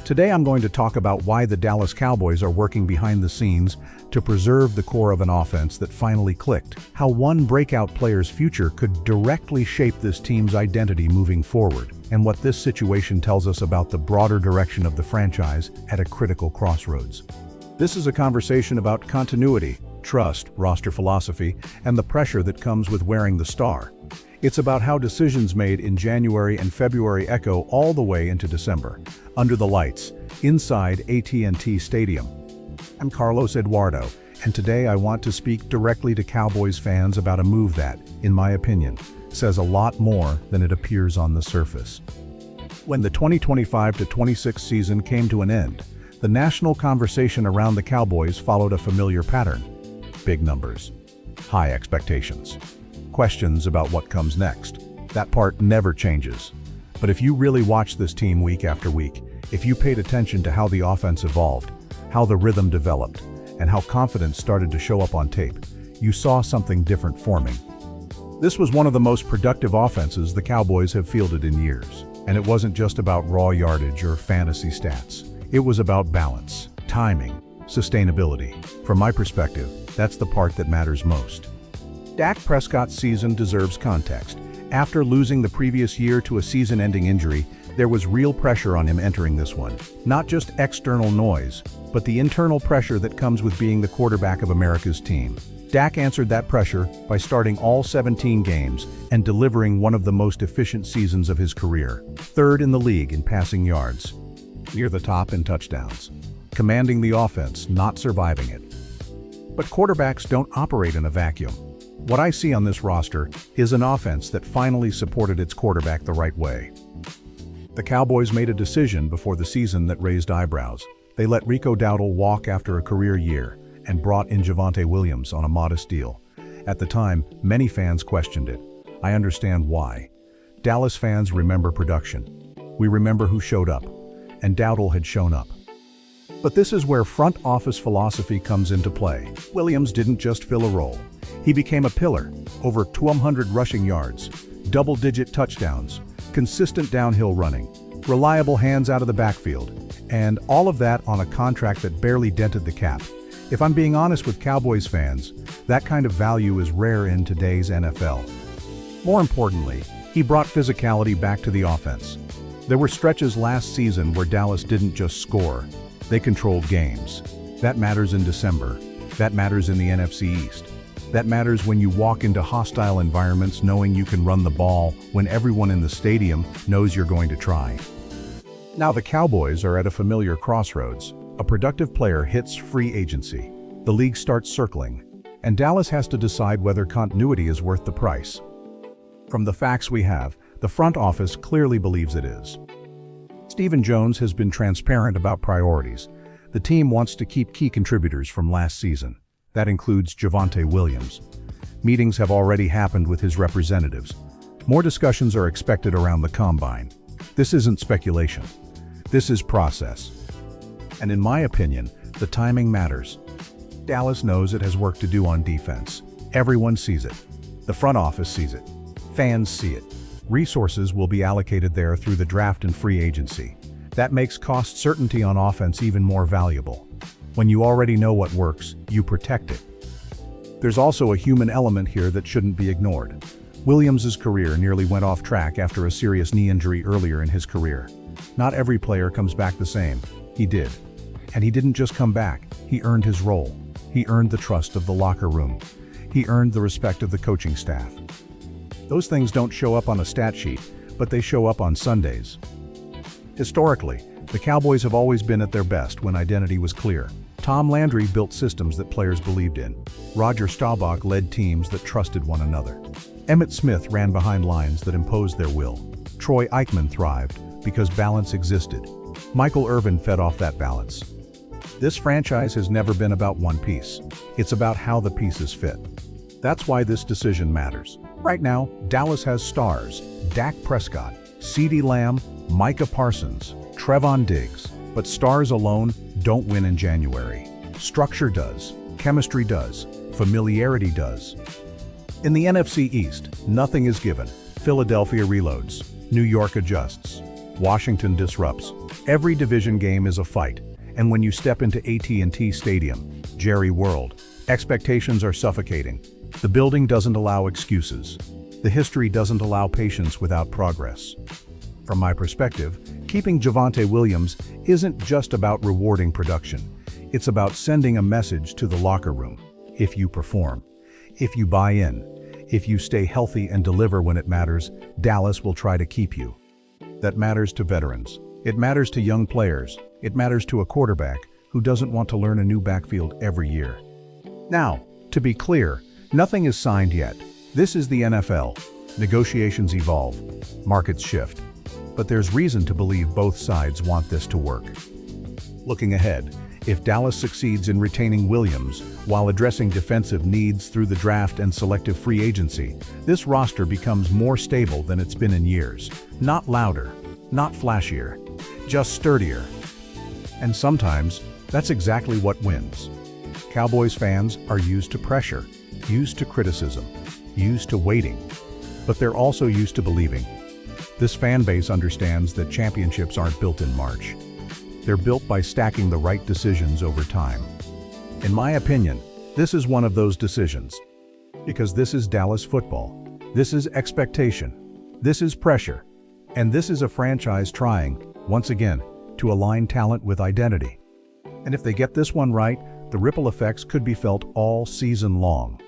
Today I'm going to talk about why the Dallas Cowboys are working behind the scenes to preserve the core of an offense that finally clicked, how one breakout player's future could directly shape this team's identity moving forward, and what this situation tells us about the broader direction of the franchise at a critical crossroads. This is a conversation about continuity, trust, roster philosophy, and the pressure that comes with wearing the star. It's about how decisions made in January and February echo all the way into December, under the lights, inside AT&T Stadium. I'm Carlos Eduardo, and today I want to speak directly to Cowboys fans about a move that, in my opinion, says a lot more than it appears on the surface. When the 2025-26 season came to an end, the national conversation around the Cowboys followed a familiar pattern. Big numbers, high expectations, questions about what comes next. That part never changes. But if you really watch this team week after week, if you paid attention to how the offense evolved, how the rhythm developed, and how confidence started to show up on tape, you saw something different forming. This was one of the most productive offenses the Cowboys have fielded in years. And it wasn't just about raw yardage or fantasy stats. It was about balance, timing, sustainability. From my perspective, that's the part that matters most. Dak Prescott's season deserves context. After losing the previous year to a season-ending injury, there was real pressure on him entering this one. Not just external noise, but the internal pressure that comes with being the quarterback of America's team. Dak answered that pressure by starting all 17 games and delivering one of the most efficient seasons of his career. Third in the league in passing yards, near the top in touchdowns, commanding the offense, not surviving it. But quarterbacks don't operate in a vacuum. What I see on this roster is an offense that finally supported its quarterback the right way. The Cowboys made a decision before the season that raised eyebrows. They let Rico Dowdle walk after a career year and brought in Javonte Williams on a modest deal. At the time, many fans questioned it. I understand why. Dallas fans remember production. We remember who showed up, and Dowdle had shown up. But this is where front office philosophy comes into play. Williams didn't just fill a role. He became a pillar, over 1,200 rushing yards, double-digit touchdowns, consistent downhill running, reliable hands out of the backfield, and all of that on a contract that barely dented the cap. If I'm being honest with Cowboys fans, that kind of value is rare in today's NFL. More importantly, he brought physicality back to the offense. There were stretches last season where Dallas didn't just score, they controlled games. That matters in December. That matters in the NFC East. That matters when you walk into hostile environments knowing you can run the ball when everyone in the stadium knows you're going to try. Now the Cowboys are at a familiar crossroads. A productive player hits free agency. The league starts circling, and Dallas has to decide whether continuity is worth the price. From the facts we have, the front office clearly believes it is. Stephen Jones has been transparent about priorities. The team wants to keep key contributors from last season. That includes Javonte Williams. Meetings have already happened with his representatives. More discussions are expected around the combine. This isn't speculation. This is process. And in my opinion, the timing matters. Dallas knows it has work to do on defense. Everyone sees it. The front office sees it. Fans see it. Resources will be allocated there through the draft and free agency. That makes cost certainty on offense even more valuable. When you already know what works, you protect it. There's also a human element here that shouldn't be ignored. Williams' career nearly went off track after a serious knee injury earlier in his career. Not every player comes back the same. He did. And he didn't just come back, he earned his role. He earned the trust of the locker room. He earned the respect of the coaching staff. Those things don't show up on a stat sheet, but they show up on Sundays. Historically, the Cowboys have always been at their best when identity was clear. Tom Landry built systems that players believed in. Roger Staubach led teams that trusted one another. Emmitt Smith ran behind lines that imposed their will. Troy Aikman thrived because balance existed. Michael Irvin fed off that balance. This franchise has never been about one piece. It's about how the pieces fit. That's why this decision matters. Right now, Dallas has stars: Dak Prescott, CeeDee Lamb, Micah Parsons, Trevon Diggs. But stars alone don't win in January. Structure does, chemistry does, familiarity does. In the NFC East, nothing is given. Philadelphia reloads. New York adjusts. Washington disrupts. Every division game is a fight, and when you step into AT&TStadium, Jerry World, expectations are suffocating. The building doesn't allow excuses. The history doesn't allow patience without progress. From my perspective, keeping Javonte Williams isn't just about rewarding production. It's about sending a message to the locker room. If you perform, if you buy in, if you stay healthy and deliver when it matters, Dallas will try to keep you. That matters to veterans. It matters to young players. It matters to a quarterback who doesn't want to learn a new backfield every year. Now, to be clear, nothing is signed yet. This is the NFL. Negotiations evolve. Markets shift. But there's reason to believe both sides want this to work. Looking ahead, if Dallas succeeds in retaining Williams while addressing defensive needs through the draft and selective free agency, this roster becomes more stable than it's been in years. Not louder, not flashier, just sturdier. And sometimes, that's exactly what wins. Cowboys fans are used to pressure, used to criticism, used to waiting. But they're also used to believing. This fan base understands that championships aren't built in March. They're built by stacking the right decisions over time. In my opinion, this is one of those decisions. Because this is Dallas football. This is expectation. This is pressure. And this is a franchise trying, once again, to align talent with identity. And if they get this one right, the ripple effects could be felt all season long.